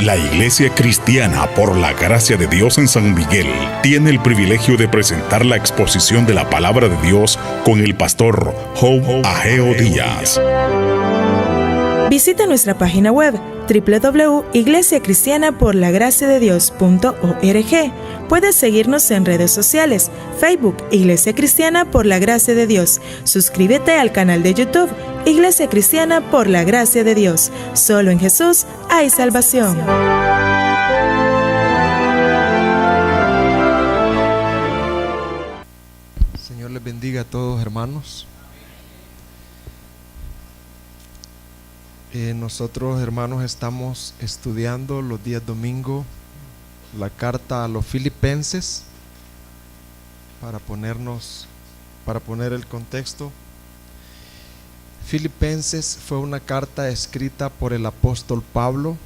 La Iglesia Cristiana por la Gracia de Dios en San Miguel tiene el privilegio de presentar la exposición de la Palabra de Dios con el pastor Job Ageo Díaz. Visita nuestra página web www.iglesiacristianaporlagraciadedios.org. Puedes seguirnos en redes sociales, Facebook Iglesia Cristiana por la Gracia de Dios. Suscríbete al canal de YouTube Iglesia Cristiana por la Gracia de Dios. Solo en Jesús hay salvación. Señor les bendiga a todos, hermanos. Nosotros, hermanos, estamos estudiando los días domingo la carta a los Filipenses. Para poner el contexto, Filipenses fue una carta escrita por el apóstol Pablo.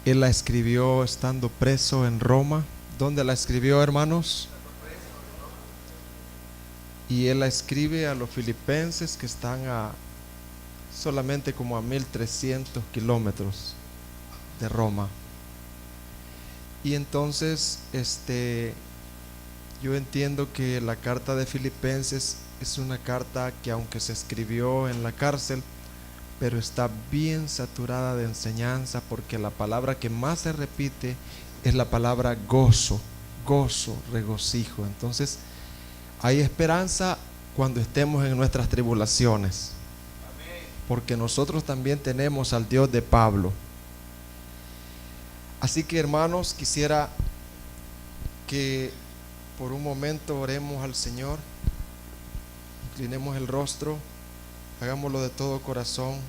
Él la escribió estando preso en Roma. ¿Dónde la escribió, hermanos? Y él la escribe a los filipenses que están solamente como a 1300 kilómetros de Roma. Y entonces yo entiendo que la carta de Filipenses es una carta que, aunque se escribió en la cárcel, pero está bien saturada de enseñanza, porque la palabra que más se repite es la palabra gozo, regocijo. Entonces hay esperanza cuando estemos en nuestras tribulaciones, porque nosotros también tenemos al Dios de Pablo. Así que, hermanos, quisiera que por un momento oremos al Señor, inclinemos el rostro, hagámoslo de todo corazón.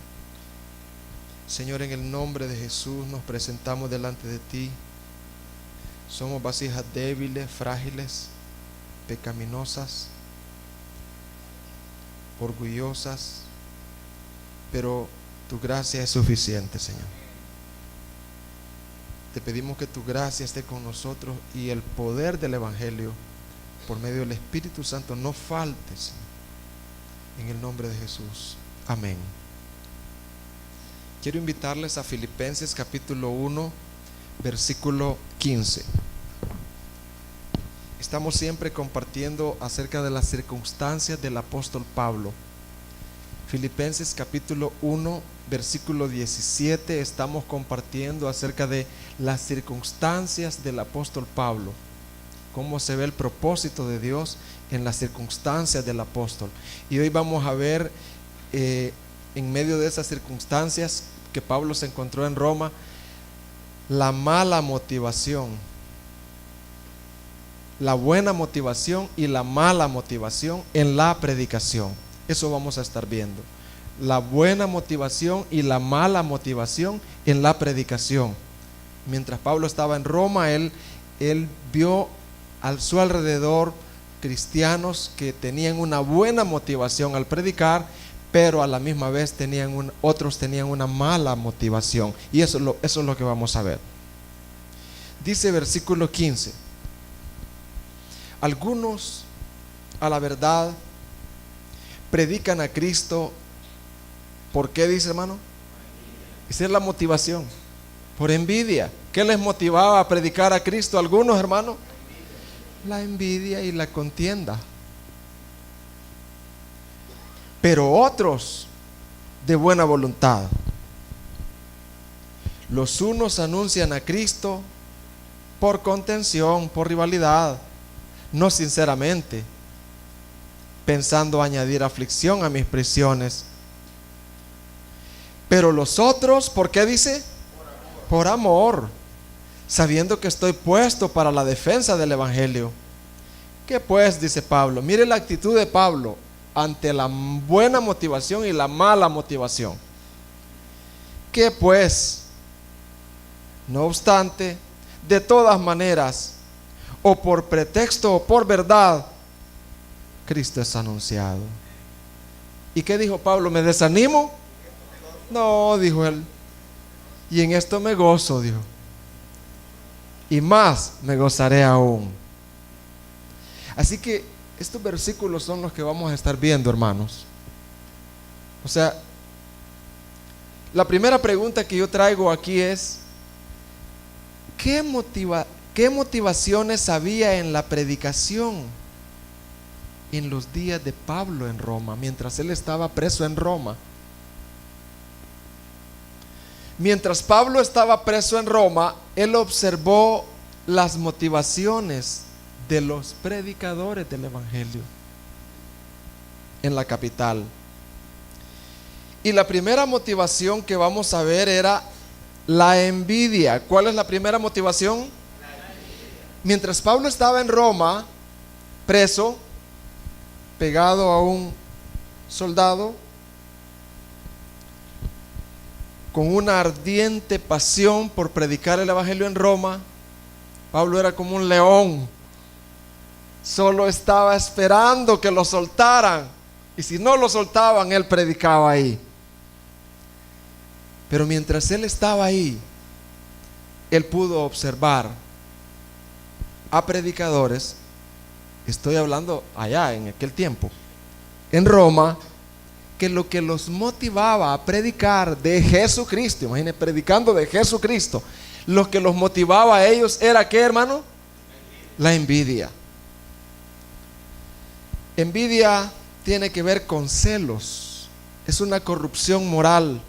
Señor, en el nombre de Jesús nos presentamos delante de ti. Somos vasijas débiles, frágiles, pecaminosas, orgullosas, pero tu gracia es suficiente, Señor. Te pedimos que tu gracia esté con nosotros y el poder del Evangelio por medio del Espíritu Santo no falte, Señor. En el nombre de Jesús. Amén. Quiero invitarles a Filipenses capítulo 1, versículo 15. Estamos siempre compartiendo acerca de las circunstancias del apóstol Pablo. Filipenses capítulo 1, versículo 17, estamos compartiendo acerca de las circunstancias del apóstol Pablo, cómo se ve el propósito de Dios en las circunstancias del apóstol. Y hoy vamos a ver, en medio de esas circunstancias que Pablo se encontró en Roma, la mala motivación, la buena motivación y la mala motivación en la predicación. Eso vamos a estar viendo. La buena motivación y la mala motivación en la predicación. Mientras Pablo estaba en Roma, él vio a su alrededor cristianos que tenían una buena motivación al predicar, pero a la misma vez otros tenían una mala motivación. Y eso es lo que vamos a ver. Dice versículo 15: algunos, a la verdad, predican a Cristo. ¿Por qué, dice, hermano? Esa es la motivación. Por envidia. ¿Qué les motivaba a predicar a Cristo a algunos, hermano? La envidia y la contienda. Pero otros de buena voluntad. Los unos anuncian a Cristo por contención, por rivalidad, no sinceramente, pensando añadir aflicción a mis prisiones. Pero los otros, ¿por qué dice? Por amor, sabiendo que estoy puesto para la defensa del Evangelio. ¿Qué pues? Dice Pablo. Mire la actitud de Pablo ante la buena motivación y la mala motivación. ¿Qué pues? No obstante, de todas maneras, o por pretexto o por verdad, Cristo es anunciado. ¿Y qué dijo Pablo? ¿Me desanimo? No, dijo él. Y en esto me gozo, dijo. Y más me gozaré aún. Así que estos versículos son los que vamos a estar viendo, hermanos. O sea, La primera pregunta que yo traigo aquí es, ¿qué motivaciones había en la predicación en los días de Pablo en Roma, mientras él estaba preso en Roma? Mientras Pablo estaba preso en Roma, él observó las motivaciones de los predicadores del Evangelio en la capital. Y la primera motivación que vamos a ver era la envidia. ¿Cuál es la primera motivación? Mientras Pablo estaba en Roma, preso, pegado a un soldado, con una ardiente pasión por predicar el Evangelio en Roma, Pablo era como un león, solo estaba esperando que lo soltaran, y si no lo soltaban, él predicaba ahí. Pero mientras él estaba ahí, él pudo observar a predicadores, estoy hablando allá en aquel tiempo, en Roma, que lo que los motivaba a predicar de Jesucristo, imagínense, predicando de Jesucristo, lo que los motivaba a ellos era ¿qué, hermano? La envidia. Envidia tiene que ver con celos, es una corrupción moral.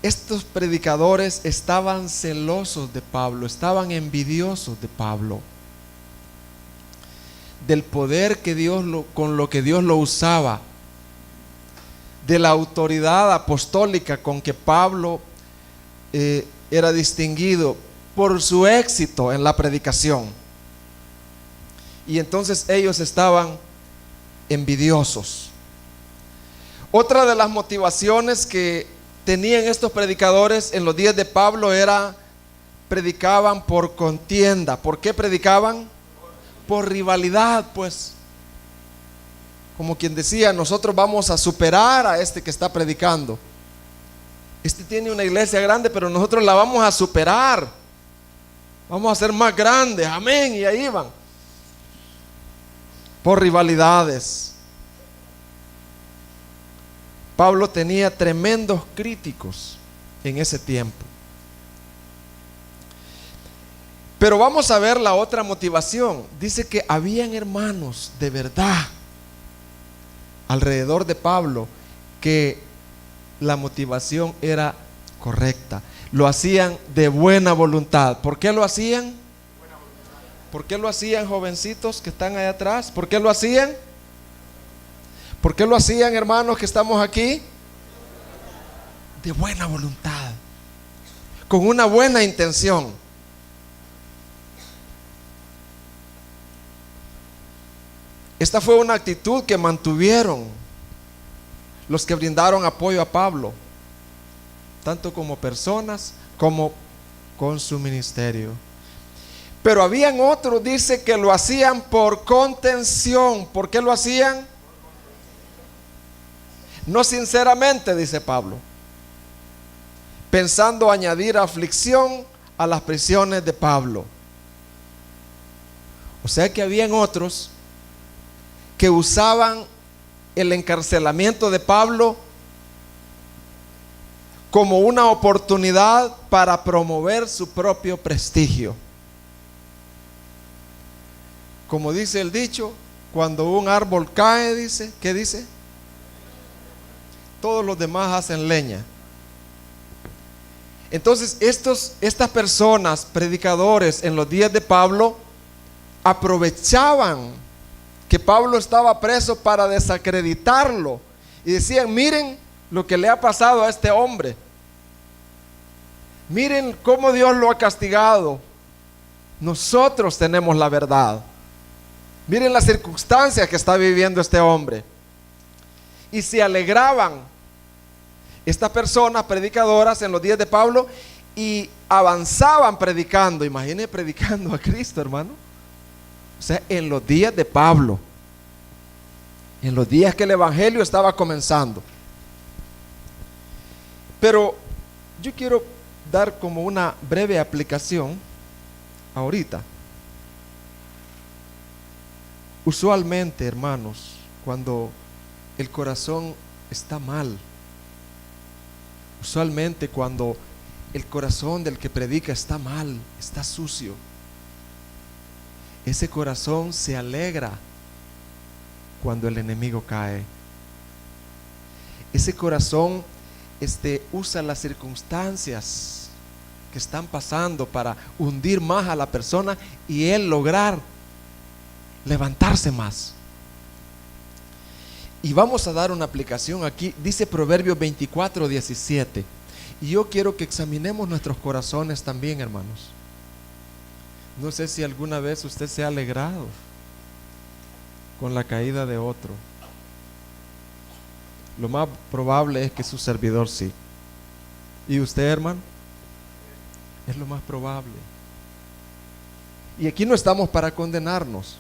Estos predicadores estaban celosos de Pablo, estaban envidiosos de Pablo, del poder que con lo que Dios lo usaba, de la autoridad apostólica con que Pablo era distinguido por su éxito en la predicación. Y entonces ellos estaban envidiosos. Otra de las motivaciones que tenían estos predicadores en los días de Pablo era, predicaban por contienda. ¿Por qué predicaban? Por rivalidad, pues. Como quien decía, nosotros vamos a superar a este que está predicando. Este tiene una iglesia grande, pero nosotros la vamos a superar. Vamos a ser más grandes, amén. Y ahí van. Por rivalidades. Pablo tenía tremendos críticos en ese tiempo. Pero vamos a ver la otra motivación. Dice que habían hermanos de verdad alrededor de Pablo que la motivación era correcta. Lo hacían de buena voluntad. ¿Por qué lo hacían? ¿Por qué lo hacían, jovencitos que están allá atrás? ¿Por qué lo hacían? ¿Por qué lo hacían, hermanos que estamos aquí? De buena voluntad, con una buena intención. Esta fue una actitud que mantuvieron los que brindaron apoyo a Pablo, tanto como personas como con su ministerio. Pero habían otros, dice, que lo hacían por contención. ¿Por qué lo hacían? No sinceramente, dice Pablo, pensando añadir aflicción a las prisiones de Pablo. O sea que habían otros que usaban el encarcelamiento de Pablo como una oportunidad para promover su propio prestigio. Como dice el dicho, cuando un árbol cae, dice, ¿qué dice? Todos los demás hacen leña. Entonces estas personas, predicadores en los días de Pablo, aprovechaban que Pablo estaba preso para desacreditarlo y decían, miren lo que le ha pasado a este hombre, miren cómo Dios lo ha castigado, nosotros tenemos la verdad, miren las circunstancias que está viviendo este hombre. Y se alegraban estas personas predicadoras en los días de Pablo y avanzaban predicando. Imagínense predicando a Cristo, hermano. O sea, en los días de Pablo, en los días que el Evangelio estaba comenzando. Pero yo quiero dar como una breve aplicación ahorita. Usualmente, hermanos, cuando el corazón está mal. Usualmente cuando el corazón del que predica está mal, está sucio, ese corazón se alegra cuando el enemigo cae. Ese corazón usa las circunstancias que están pasando para hundir más a la persona y él lograr levantarse más. Y vamos a dar una aplicación aquí. Dice Proverbios 24:17. Y yo quiero que examinemos nuestros corazones también, hermanos. No sé si alguna vez usted se ha alegrado con la caída de otro. Lo más probable es que su servidor sí. ¿Y usted, hermano? Es lo más probable. Y aquí no estamos para condenarnos.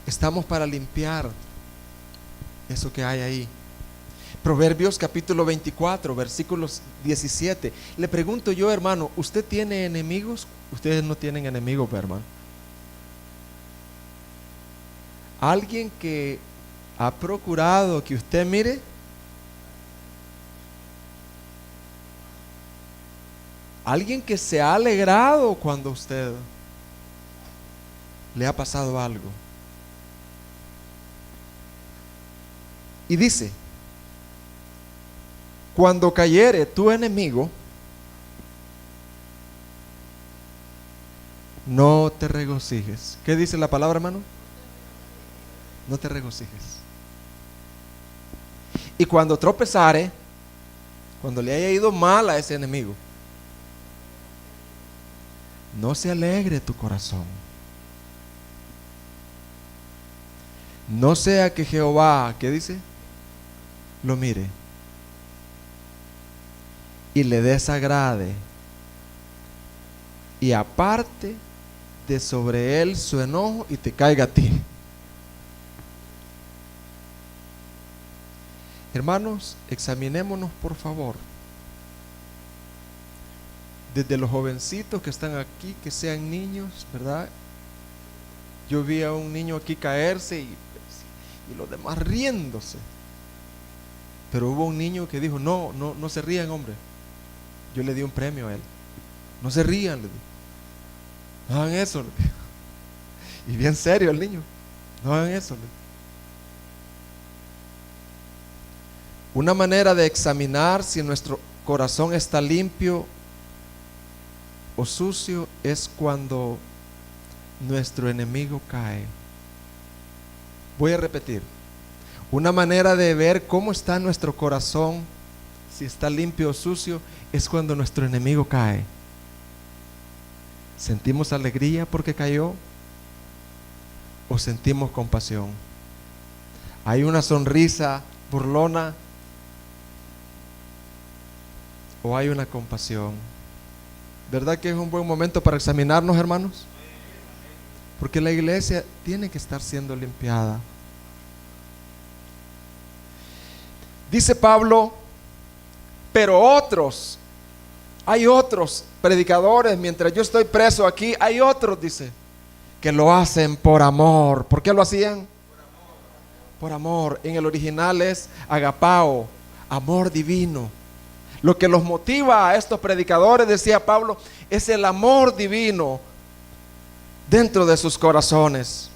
Estamos para limpiar eso que hay ahí. Proverbios capítulo 24, versículos 17. Le pregunto yo, hermano, ¿usted tiene enemigos? Ustedes no tienen enemigos, hermano. Alguien que ha procurado que usted mire, alguien que se ha alegrado cuando usted le ha pasado algo. Y dice: cuando cayere tu enemigo, no te regocijes. ¿Qué dice la palabra, hermano? No te regocijes. Y cuando tropezare, cuando le haya ido mal a ese enemigo, no se alegre tu corazón. No sea que Jehová, ¿qué dice? Lo mire y le desagrade y aparte de sobre él su enojo y te caiga a ti. Hermanos, examinémonos por favor. Desde los jovencitos que están aquí, que sean niños, ¿verdad? Yo vi a un niño aquí caerse y los demás riéndose. Pero hubo un niño que dijo: no se rían, hombre. Yo le di un premio a él. No se rían, le dije. No hagan eso, le dije. Y bien serio el niño. No hagan eso, le dije. Una manera de examinar si nuestro corazón está limpio o sucio es cuando nuestro enemigo cae. Voy a repetir. Una manera de ver cómo está nuestro corazón, si está limpio o sucio, es cuando nuestro enemigo cae. ¿Sentimos alegría porque cayó? ¿O sentimos compasión? ¿Hay una sonrisa burlona? ¿O hay una compasión? ¿Verdad que es un buen momento para examinarnos, hermanos? Porque la iglesia tiene que estar siendo limpiada. Dice Pablo: pero otros, hay otros predicadores, mientras yo estoy preso aquí, hay otros, dice, que lo hacen por amor. ¿Por qué lo hacían? Por amor. En el original es agapao, amor divino. Lo que los motiva a estos predicadores, decía Pablo, es el amor divino dentro de sus corazones.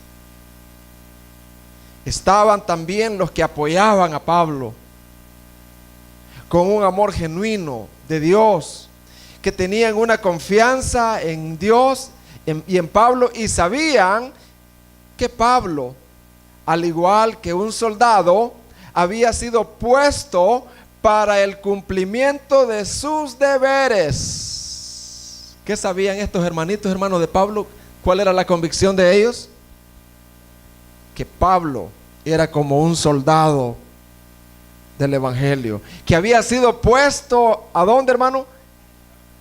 Estaban también los que apoyaban a Pablo con un amor genuino de Dios, que tenían una confianza en Dios y en Pablo, y sabían que Pablo, al igual que un soldado, había sido puesto para el cumplimiento de sus deberes. ¿Qué sabían estos hermanos de Pablo? ¿Cuál era la convicción de ellos? Que Pablo era como un soldado del evangelio, que había sido puesto, ¿a dónde, hermano?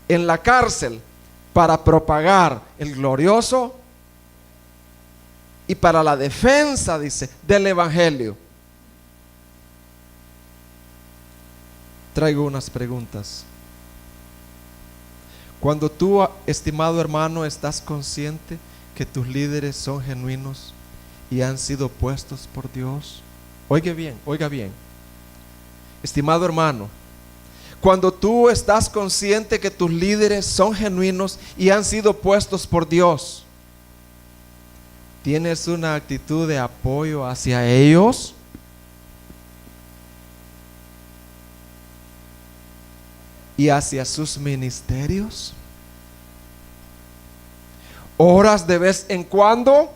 En la cárcel, para propagar el glorioso y para la defensa, dice, del evangelio. Traigo unas preguntas. Cuando tú, estimado hermano, estás consciente que tus líderes son genuinos y han sido puestos por Dios, oiga bien, estimado hermano, cuando tú estás consciente que tus líderes son genuinos y han sido puestos por Dios, ¿tienes una actitud de apoyo hacia ellos? ¿Y hacia sus ministerios? ¿Oras de vez en cuando?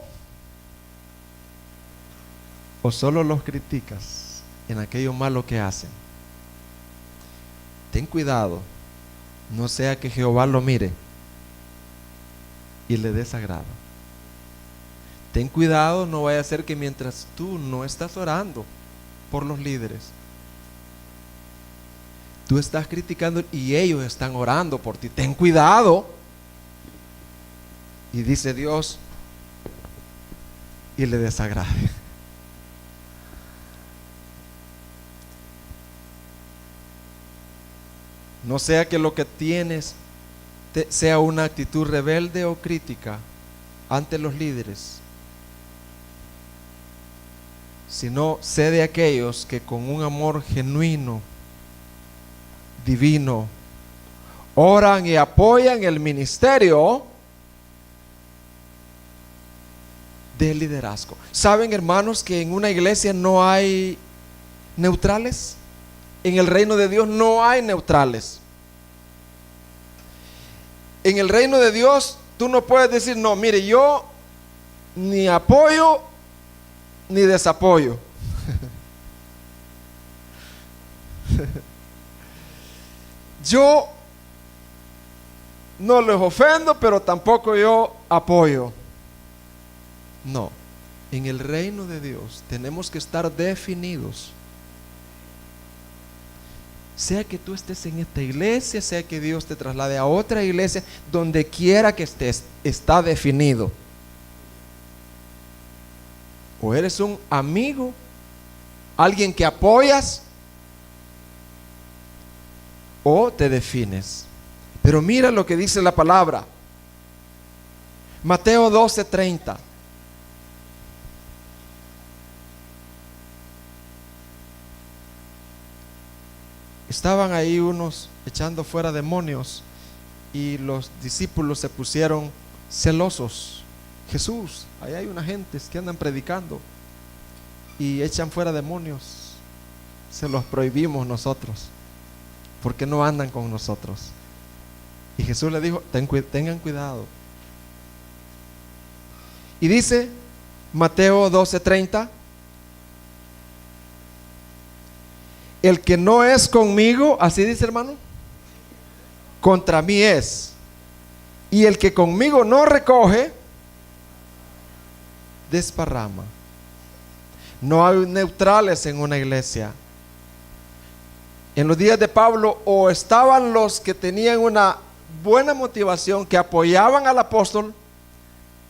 ¿O solo los criticas en aquello malo que hacen? Ten cuidado, no sea que Jehová lo mire y le desagrado. Ten cuidado, no vaya a ser que mientras tú no estás orando por los líderes, tú estás criticando y ellos están orando por ti. Ten cuidado. Y dice Dios, y le desagrade. No sea que lo que tienes sea una actitud rebelde o crítica ante los líderes, sino sé de aquellos que con un amor genuino, divino, oran y apoyan el ministerio del liderazgo. ¿Saben, hermanos, que en una iglesia no hay neutrales? En el reino de Dios no hay neutrales. En el reino de Dios tú no puedes decir, no, mire, yo ni apoyo ni desapoyo. Yo no les ofendo, pero tampoco yo apoyo. No, en el reino de Dios tenemos que estar definidos. Sea que tú estés en esta iglesia, sea que Dios te traslade a otra iglesia, donde quiera que estés, está definido. O eres un amigo, alguien que apoyas, o te defines. Pero mira lo que dice la palabra. Mateo 12:30. Estaban ahí unos echando fuera demonios y los discípulos se pusieron celosos. Jesús, ahí hay unas gentes que andan predicando y echan fuera demonios. Se los prohibimos nosotros, porque no andan con nosotros. Y Jesús le dijo, tengan cuidado. Y dice Mateo 12:30, el que no es conmigo, así dice, hermano, contra mí es. Y el que conmigo no recoge, desparrama. No hay neutrales en una iglesia. En los días de Pablo, o estaban los que tenían una buena motivación, que apoyaban al apóstol,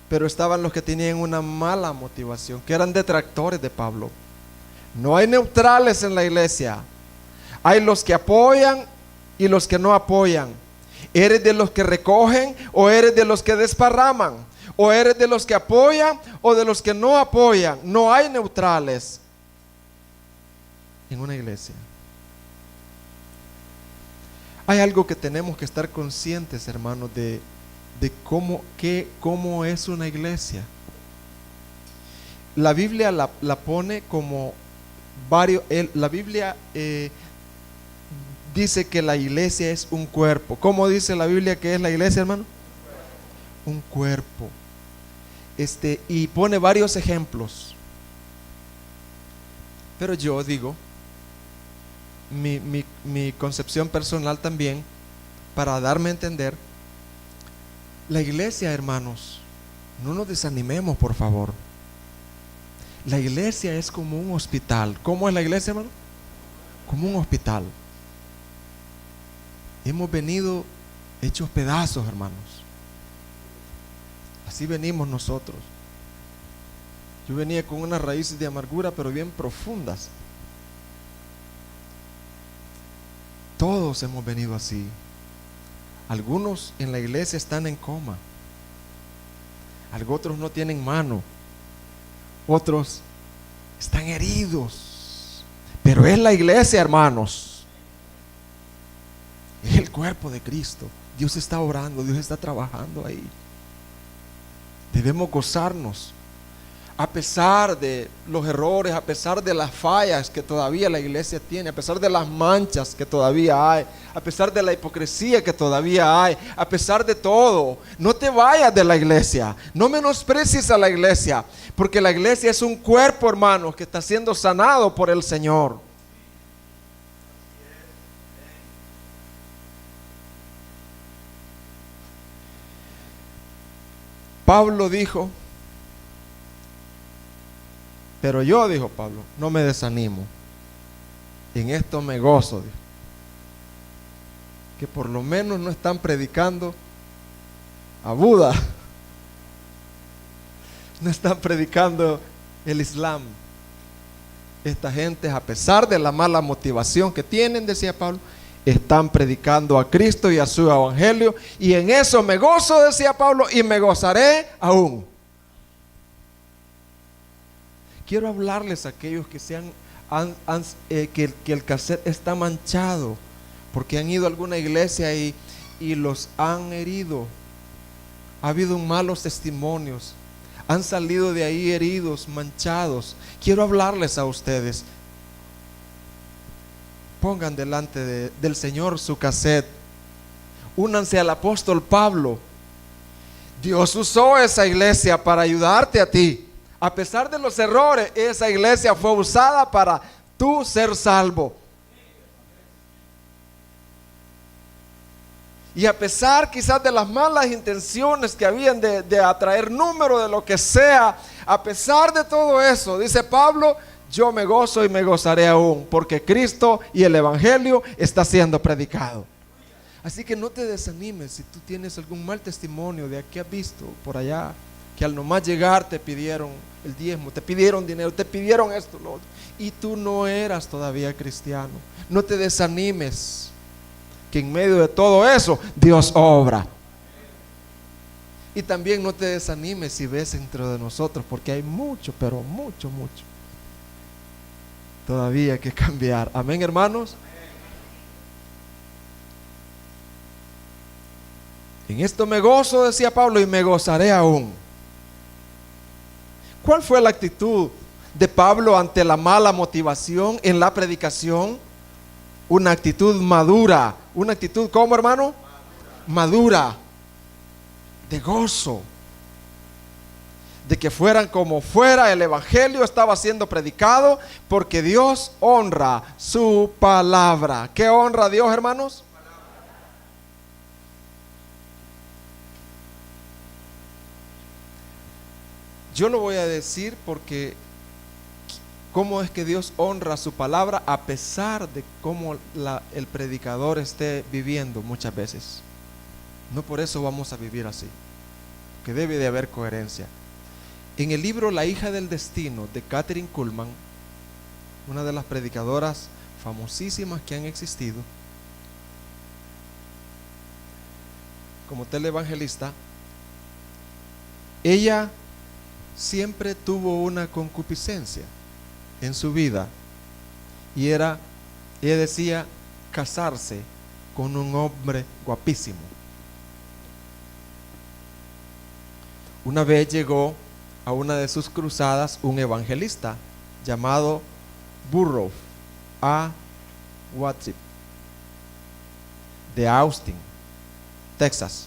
pero estaban los que tenían una mala motivación, que eran detractores de Pablo. No hay neutrales en la iglesia. Hay los que apoyan y los que no apoyan. ¿Eres de los que recogen o eres de los que desparraman? ¿O eres de los que apoyan o de los que no apoyan? No hay neutrales en una iglesia. Hay algo que tenemos que estar conscientes, hermanos, de cómo es una iglesia. La Biblia la pone como varios. La Biblia dice que la iglesia es un cuerpo. ¿Cómo dice la Biblia que es la iglesia, hermano? Un cuerpo. Y pone varios ejemplos. Pero yo digo, mi concepción personal también, para darme a entender, la iglesia, hermanos, no nos desanimemos, por favor. La iglesia es como un hospital. ¿Cómo es la iglesia, hermano? Como un hospital. Hemos venido hechos pedazos, hermanos. Así venimos nosotros. Yo venía con unas raíces de amargura, pero bien profundas. Todos hemos venido así. Algunos en la iglesia están en coma. Otros no tienen mano. Otros están heridos. Pero Pero es la iglesia, hermanos. Es el cuerpo de Cristo. Dios está orando, Dios está trabajando ahí. Debemos gozarnos. A pesar de los errores, a pesar de las fallas que todavía la iglesia tiene, a pesar de las manchas que todavía hay, a pesar de la hipocresía que todavía hay, a pesar de todo, no te vayas de la iglesia, no menosprecies a la iglesia, porque la iglesia es un cuerpo, hermanos, que está siendo sanado por el Señor. Pablo dijo, pero yo, dijo Pablo, no me desanimo. En esto me gozo, dijo, que por lo menos no están predicando a Buda, no están predicando el Islam. Esta gente, a pesar de la mala motivación que tienen, decía Pablo, están predicando a Cristo y a su evangelio, y en eso me gozo, decía Pablo, y me gozaré aún. Quiero hablarles a aquellos que que el cassette está manchado porque han ido a alguna iglesia y los han herido. Ha habido malos testimonios, han salido de ahí heridos, manchados. Quiero hablarles a ustedes. Pongan delante del Señor su cassette. Únanse al apóstol Pablo. Dios usó esa iglesia para ayudarte a ti. A pesar de los errores, esa iglesia fue usada para tú ser salvo. Y a pesar quizás de las malas intenciones que habían de atraer número de lo que sea, a pesar de todo eso, dice Pablo, yo me gozo y me gozaré aún, porque Cristo y el evangelio está siendo predicado. Así que no te desanimes si tú tienes algún mal testimonio de aquí has visto por allá, que al nomás llegar te pidieron el diezmo, te pidieron dinero, te pidieron esto, lo otro, y tú no eras todavía cristiano. No te desanimes, que en medio de todo eso Dios obra. Y también no te desanimes si ves dentro de nosotros, porque hay mucho, pero mucho todavía que cambiar. Amén, hermanos. En esto me gozo, decía Pablo, y me gozaré aún. ¿Cuál fue la actitud de Pablo ante la mala motivación en la predicación? Una actitud madura. Una actitud, ¿cómo, hermano? Madura. De gozo. De que fueran como fuera, el evangelio estaba siendo predicado, porque Dios honra su palabra. ¿Qué honra Dios, hermanos? Yo lo voy a decir porque cómo es que Dios honra su palabra a pesar de cómo el predicador esté viviendo muchas veces. No por eso vamos a vivir así, que debe de haber coherencia. En el libro La hija del destino de Kathryn Kuhlman, una de las predicadoras famosísimas que han existido como televangelista, ella siempre tuvo una concupiscencia en su vida, y ella decía casarse con un hombre guapísimo. Una vez llegó a una de sus cruzadas un evangelista llamado Burroughs A. Watson de Austin, Texas.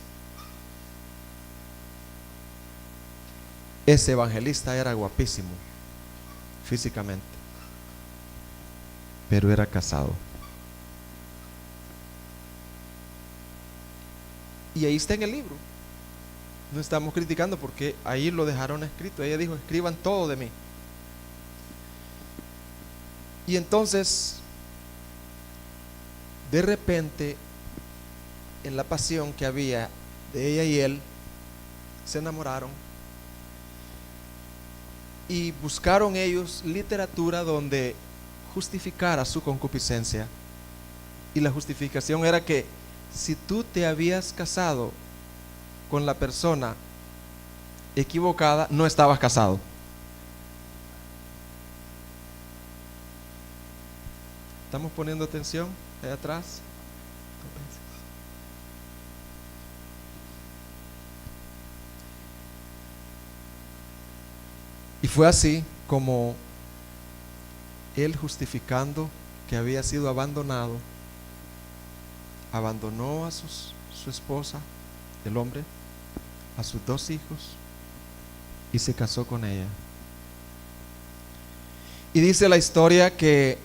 Ese evangelista era guapísimo físicamente, pero era casado. Y ahí está en el libro. No estamos criticando porque ahí lo dejaron escrito. Ella dijo, escriban todo de mí. Y entonces, de repente, en la pasión que había de ella y él, se enamoraron. Y buscaron ellos literatura donde justificara su concupiscencia. Y la justificación era que si tú te habías casado con la persona equivocada, no estabas casado. ¿Estamos poniendo atención allá atrás? Y fue así como él, justificando que había sido abandonado, abandonó a su esposa, el hombre, a sus 2 hijos, y se casó con ella. Y dice la historia que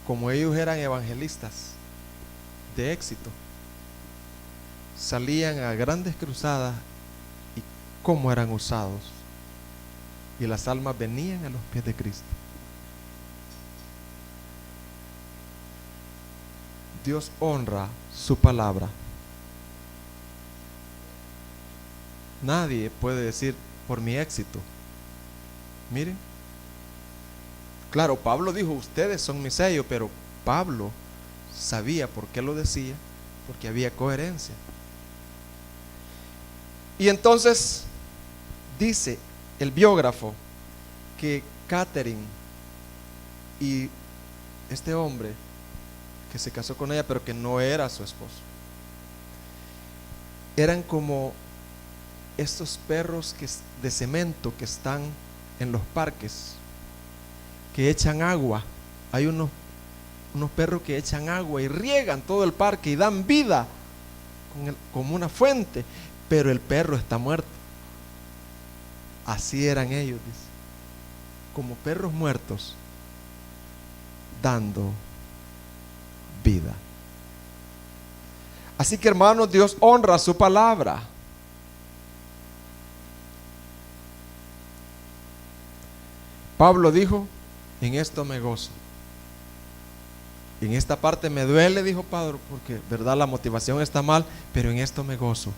como ellos eran evangelistas de éxito, salían a grandes cruzadas y cómo eran usados, y las almas venían a los pies de Cristo. Dios honra su palabra. Nadie puede decir por mi éxito. Miren, claro, Pablo dijo, ustedes son mi sello, pero Pablo sabía por qué lo decía, porque había coherencia. Y entonces dice el biógrafo que Catherine y este hombre que se casó con ella, pero que no era su esposo, eran como estos perros de cemento que están en los parques, que echan agua. Hay unos perros que echan agua y riegan todo el parque y dan vida como una fuente, pero el perro está muerto. Así eran ellos, dice, como perros muertos dando vida. Así que, hermanos, Dios honra su palabra. Pablo dijo, en esto me gozo. En esta parte me duele, dijo Pablo, porque verdad la motivación está mal, pero en esto me gozo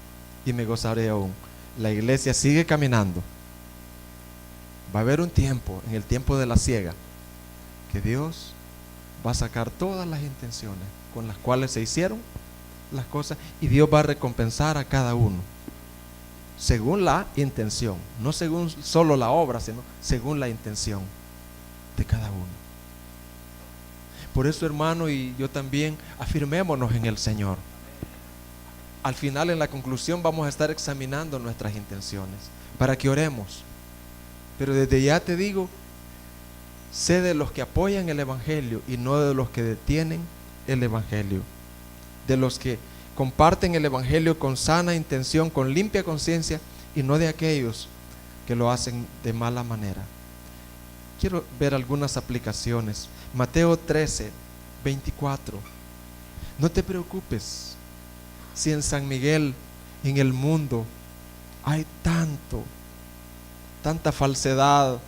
y me gozaré aún. La iglesia sigue caminando. Va a haber un tiempo, en el tiempo de la siega, que Dios va a sacar todas las intenciones con las cuales se hicieron las cosas, y Dios va a recompensar a cada uno según la intención, no según solo la obra, sino según la intención de cada uno. Por eso, hermano, y yo también, afirmémonos en el Señor. Al final, en la conclusión, vamos a estar examinando nuestras intenciones para que oremos. Pero desde ya te digo, sé de los que apoyan el Evangelio y no de los que detienen el Evangelio, de los que comparten el Evangelio con sana intención, con limpia conciencia, y no de aquellos que lo hacen de mala manera. Quiero ver algunas aplicaciones. Mateo 13, 24. No te preocupes si en San Miguel, en el mundo, hay tanta falsedad,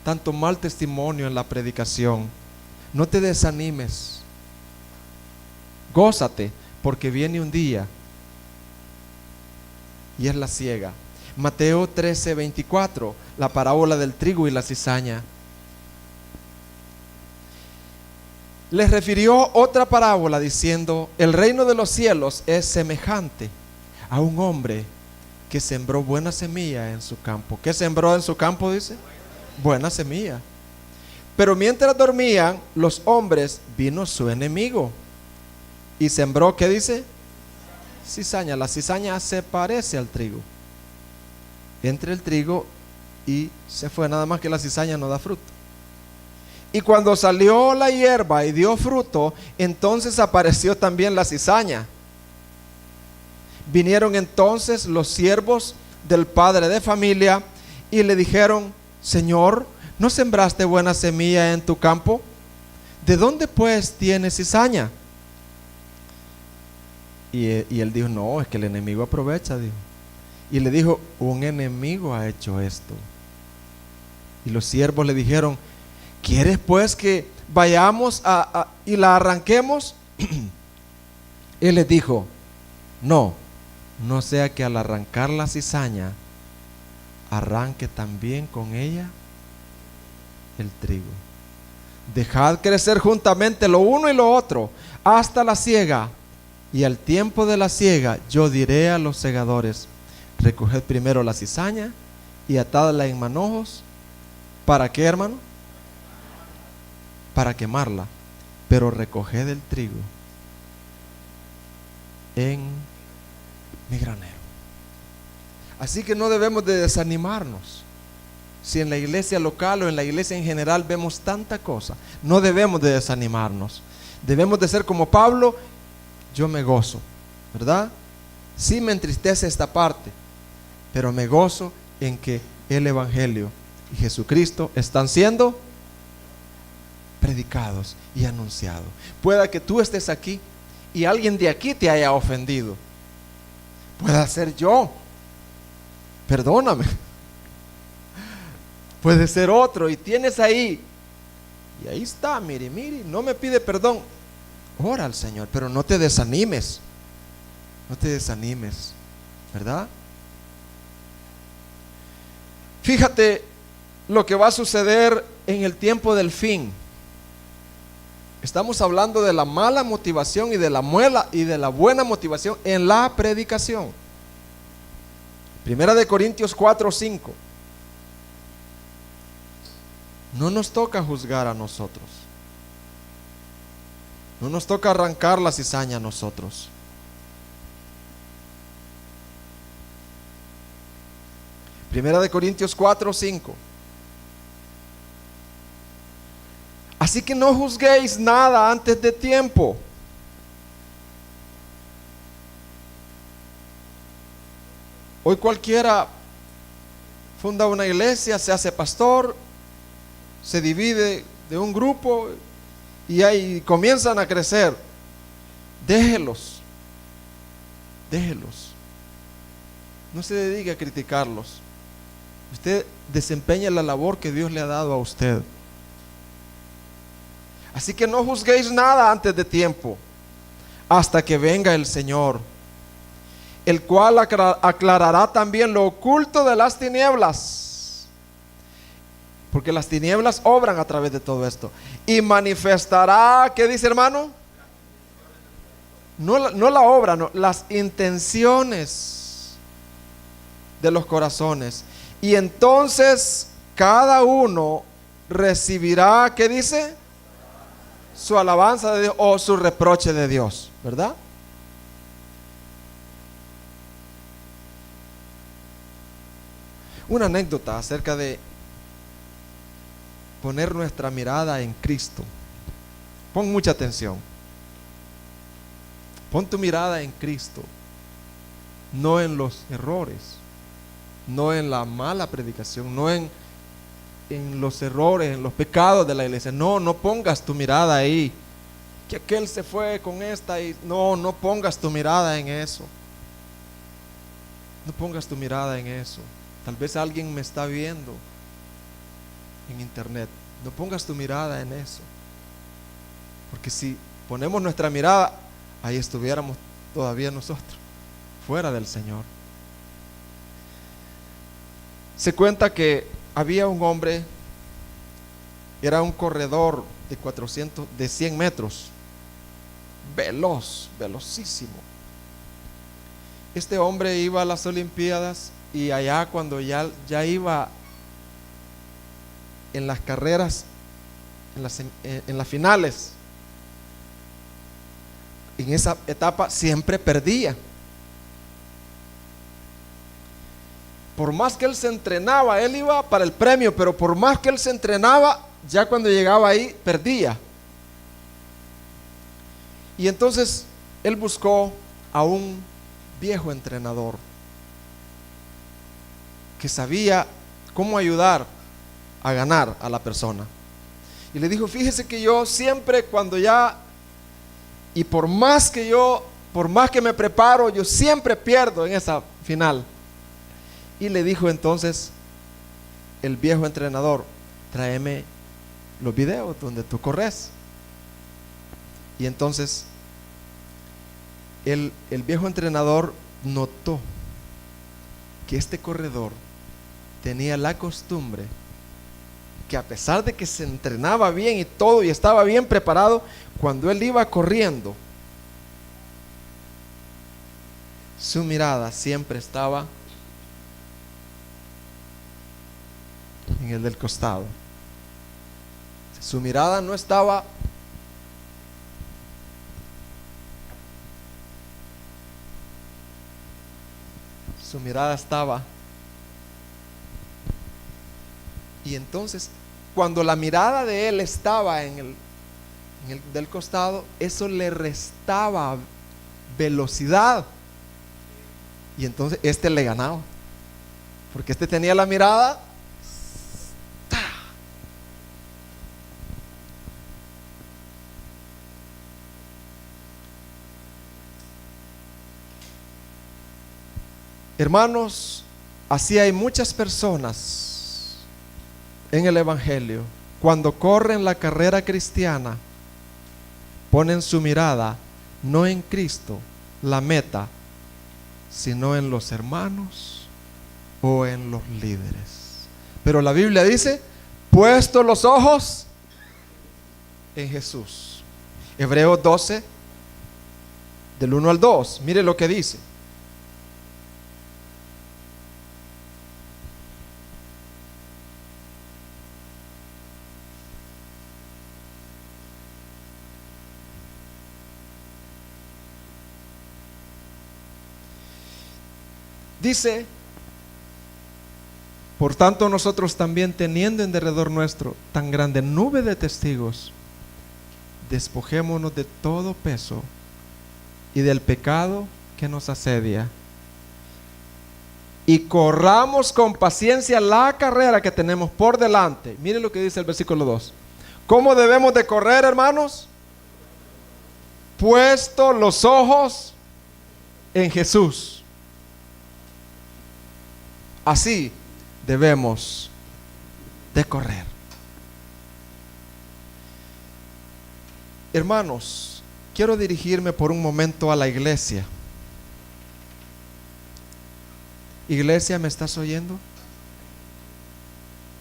tanto mal testimonio en la predicación. No te desanimes. Gózate, porque viene un día y es la siega. Mateo 13, 24, la parábola del trigo y la cizaña. Les refirió otra parábola diciendo, el reino de los cielos es semejante a un hombre que sembró buena semilla en su campo. ¿Qué sembró en su campo? Dice, buena semilla. Pero mientras dormían los hombres, vino su enemigo y sembró, ¿qué dice? Cizaña. La cizaña se parece al trigo. Entre el trigo y se fue, nada más que la cizaña no da fruto. Y cuando salió la hierba y dio fruto, entonces apareció también la cizaña. Vinieron entonces los siervos del padre de familia y le dijeron, Señor, ¿no sembraste buena semilla en tu campo? ¿De dónde pues tienes cizaña? Y él dijo, no, es que el enemigo aprovecha, dijo. Y le dijo, un enemigo ha hecho esto. Y los siervos le dijeron, ¿quieres pues que vayamos y la arranquemos? Él les dijo, no sea que al arrancar la cizaña, arranque también con ella el trigo. Dejad crecer juntamente lo uno y lo otro hasta la siega. Y al tiempo de la siega yo diré a los segadores, recoged primero la cizaña y atadla en manojos. ¿Para qué, hermano? para quemarla, pero recoged el trigo en mi granero. Así que no debemos de desanimarnos. Si en la iglesia local o en la iglesia en general vemos tanta cosa, no debemos de desanimarnos. Debemos de ser como Pablo. Yo me gozo, ¿verdad? Sí me entristece esta parte, pero me gozo en que el Evangelio y Jesucristo están siendo predicados y anunciados. Pueda que tú estés aquí y alguien de aquí te haya ofendido. Pueda ser yo, perdóname. Puede ser otro y tienes ahí, y ahí está, mire, no me pide perdón. Ora al Señor, pero no te desanimes. No te desanimes, ¿verdad? Fíjate lo que va a suceder en el tiempo del fin. Estamos hablando de la mala motivación y de la buena motivación en la predicación. Primera de Corintios 4:5. No nos toca juzgar a nosotros. No nos toca arrancar la cizaña a nosotros. Primera de Corintios 4:5. Así que no juzguéis nada antes de tiempo. Hoy cualquiera funda una iglesia, se hace pastor, se divide de un grupo y ahí comienzan a crecer. Déjelos. No se dedique a criticarlos. Usted desempeña la labor que Dios le ha dado a usted. Así que no juzguéis nada antes de tiempo, hasta que venga el Señor, el cual aclarará también lo oculto de las tinieblas, porque las tinieblas obran a través de todo esto, y manifestará, ¿qué dice, hermano? No la obra, no, las intenciones de los corazones. Y entonces cada uno recibirá, ¿qué dice? Su alabanza de Dios o su reproche de Dios, ¿verdad? Una anécdota acerca de poner nuestra mirada en Cristo. Pon mucha atención. Pon tu mirada en Cristo, no en los errores, no en la mala predicación, no en los errores, en los pecados de la iglesia. No pongas tu mirada ahí, que aquel se fue con esta y no pongas tu mirada en eso. No pongas tu mirada en eso. Tal vez alguien me está viendo en internet. No pongas tu mirada en eso, porque si ponemos nuestra mirada, ahí estuviéramos todavía nosotros fuera del Señor. Se cuenta que había un hombre, era un corredor de 100 metros, velocísimo. Este hombre iba a las Olimpiadas y allá cuando ya iba en las carreras, en las finales, en esa etapa siempre perdía. Por más que él se entrenaba, él iba para el premio, pero por más que él se entrenaba, ya cuando llegaba ahí, perdía. Y entonces él buscó a un viejo entrenador que sabía cómo ayudar a ganar a la persona. Y le dijo: fíjese que yo siempre cuando ya, y por más que me preparo, yo siempre pierdo en esa final. Y le dijo entonces el viejo entrenador: tráeme los videos donde tú corres. Y entonces el viejo entrenador notó que este corredor tenía la costumbre que, a pesar de que se entrenaba bien y todo y estaba bien preparado, cuando él iba corriendo, su mirada siempre estaba en el del costado. Su mirada no estaba y entonces cuando la mirada de él estaba en el del costado, eso le restaba velocidad y entonces este le ganaba, porque este tenía la mirada Hermanos, así hay muchas personas en el Evangelio. Cuando corren la carrera cristiana, ponen su mirada no en Cristo, la meta, sino en los hermanos o en los líderes. Pero la Biblia dice, puesto los ojos en Jesús. Hebreos 12, del 1 al 2, mire lo que dice. Dice, por tanto nosotros también, teniendo en derredor nuestro tan grande nube de testigos, despojémonos de todo peso y del pecado que nos asedia, y corramos con paciencia la carrera que tenemos por delante. Mire lo que dice el versículo 2. ¿Cómo debemos de correr, hermanos? Puesto los ojos en Jesús. Así debemos de correr. Hermanos, quiero dirigirme por un momento a la iglesia. Iglesia, ¿me estás oyendo?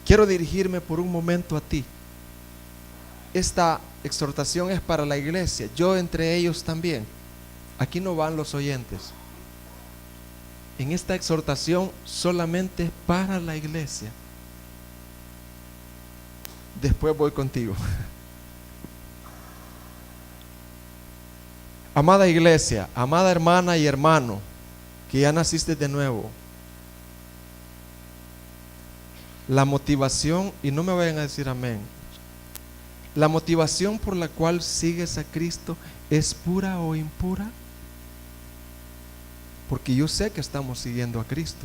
Quiero dirigirme por un momento a ti. Esta exhortación es para la iglesia, yo entre ellos también. Aquí no van los oyentes. En esta exhortación solamente es para la iglesia. Después voy contigo. Amada iglesia, amada hermana y hermano, que ya naciste de nuevo, la motivación, y no me vayan a decir amén, la motivación por la cual sigues a Cristo es pura o impura. Porque yo sé que estamos siguiendo a Cristo.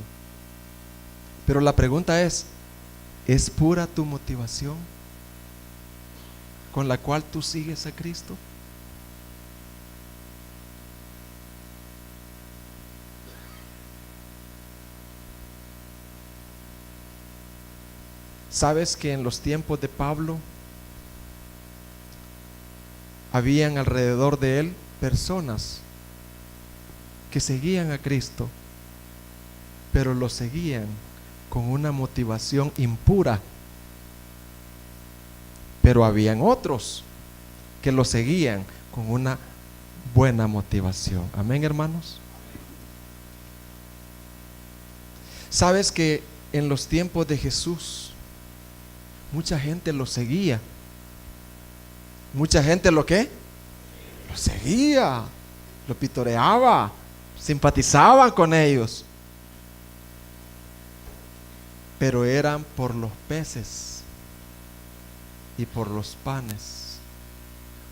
Pero la pregunta es pura tu motivación con la cual tú sigues a Cristo? ¿Sabes que en los tiempos de Pablo habían alrededor de él personas que seguían a Cristo, pero lo seguían con una motivación impura? Pero habían otros que lo seguían con una buena motivación. Amén, hermanos. ¿Sabes que en los tiempos de Jesús mucha gente lo seguía? Mucha gente ¿lo qué? Lo seguía, lo pitoreaba, simpatizaban con ellos, pero eran por los peces y por los panes.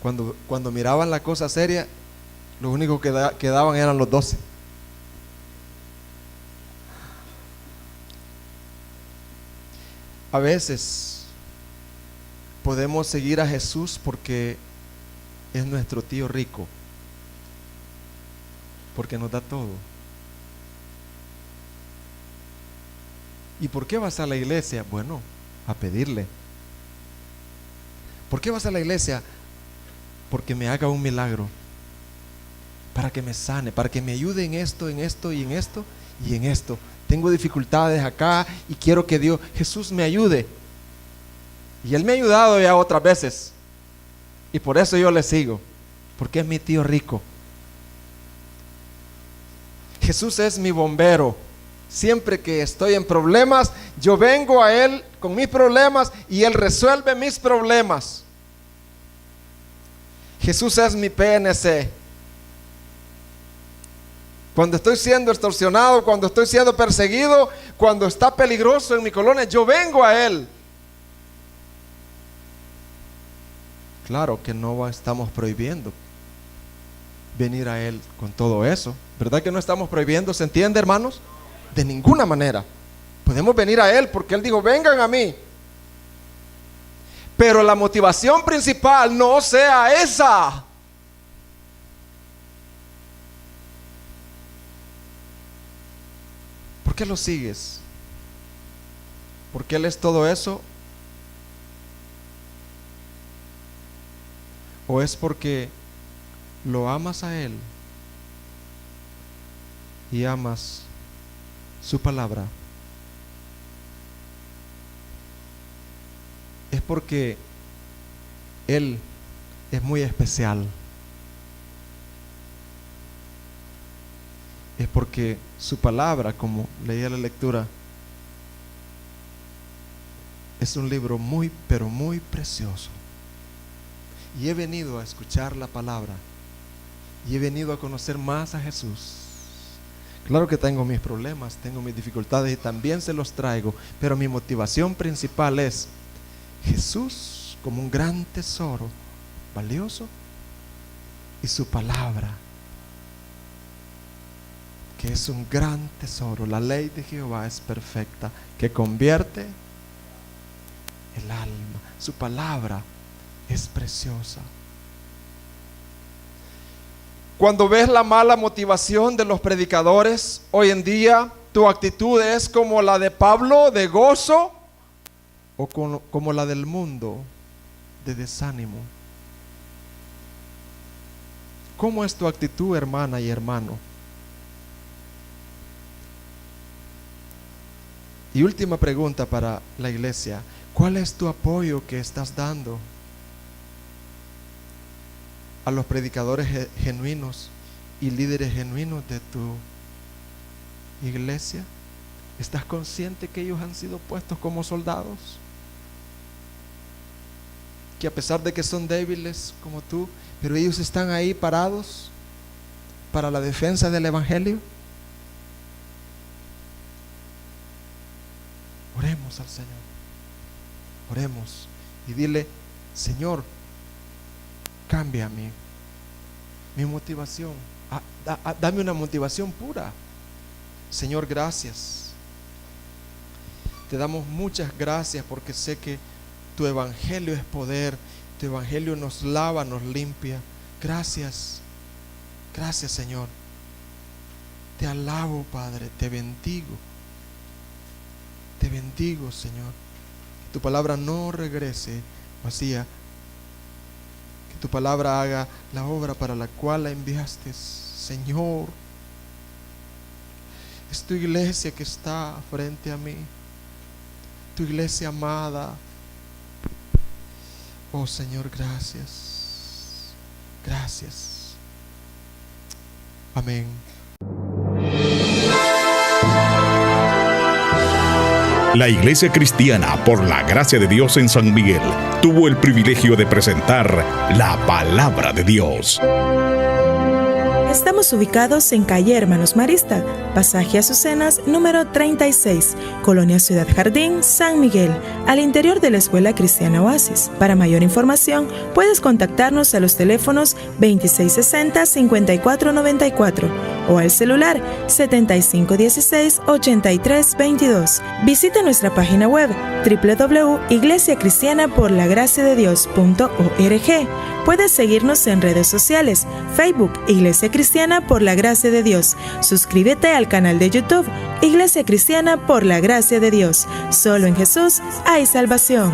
Cuando miraban la cosa seria, lo único que quedaban eran los 12. A veces podemos seguir a Jesús porque es nuestro tío rico, porque nos da todo. ¿Y por qué vas a la iglesia? Bueno, a pedirle. ¿Por qué vas a la iglesia? Porque me haga un milagro, para que me sane, para que me ayude en esto, en esto y en esto y en esto. Tengo dificultades acá y quiero que Jesús me ayude. Y Él me ha ayudado ya otras veces, y por eso yo le sigo, porque es mi tío rico. Jesús es mi bombero. Siempre que estoy en problemas, yo vengo a Él con mis problemas y Él resuelve mis problemas. Jesús es mi PNC. Cuando estoy siendo extorsionado, cuando estoy siendo perseguido, cuando está peligroso en mi colonia, yo vengo a Él. Claro que no estamos prohibiendo venir a Él con todo eso. ¿Verdad que no estamos prohibiendo? ¿Se entiende, hermanos? De ninguna manera. Podemos venir a Él porque Él dijo, vengan a mí. Pero la motivación principal no sea esa. ¿Por qué lo sigues? ¿Porque Él es todo eso? ¿O es porque lo amas a Él y amas su palabra? Es porque Él es muy especial. Es porque su palabra, como leía la lectura, es un libro muy, pero muy precioso. Y he venido a escuchar la palabra y he venido a conocer más a Jesús. Claro que tengo mis problemas, tengo mis dificultades y también se los traigo, pero mi motivación principal es Jesús como un gran tesoro valioso y su palabra, que es un gran tesoro. La ley de Jehová es perfecta, que convierte el alma. Su palabra es preciosa. Cuando ves la mala motivación de los predicadores hoy en día, tu actitud es como la de Pablo, de gozo, o como la del mundo, de desánimo. ¿Cómo es tu actitud, hermana y hermano? Y última pregunta para la iglesia: ¿cuál es tu apoyo que estás dando a los predicadores genuinos y líderes genuinos de tu iglesia? ¿Estás consciente que ellos han sido puestos como soldados? Que a pesar de que son débiles como tú, pero ellos están ahí parados para la defensa del evangelio. Oremos al Señor. Oremos y dile: Señor, cambia mi motivación. Dame una motivación pura. Señor, gracias. Te damos muchas gracias porque sé que tu evangelio es poder. Tu evangelio nos lava, nos limpia. Gracias. Gracias, Señor. Te alabo, Padre. Te bendigo. Te bendigo, Señor. Que tu palabra no regrese vacía. Que tu palabra haga la obra para la cual la enviaste, Señor. Es tu iglesia que está frente a mí. Tu iglesia amada. Oh, Señor, gracias. Gracias. Amén. La Iglesia Cristiana por la Gracia de Dios en San Miguel tuvo el privilegio de presentar la Palabra de Dios. Estamos ubicados en calle Hermanos Marista, pasaje Azucenas, número 36, Colonia Ciudad Jardín, San Miguel, al interior de la Escuela Cristiana Oasis. Para mayor información, puedes contactarnos a los teléfonos 2660-5494 o al celular 7516-8322. Visita nuestra página web www.iglesiacristianaporlagraciadedios.org. Puedes seguirnos en redes sociales, Facebook, Iglesia Cristiana por la Gracia de Dios. Suscríbete al canal de YouTube, Iglesia Cristiana por la Gracia de Dios. Solo en Jesús hay salvación.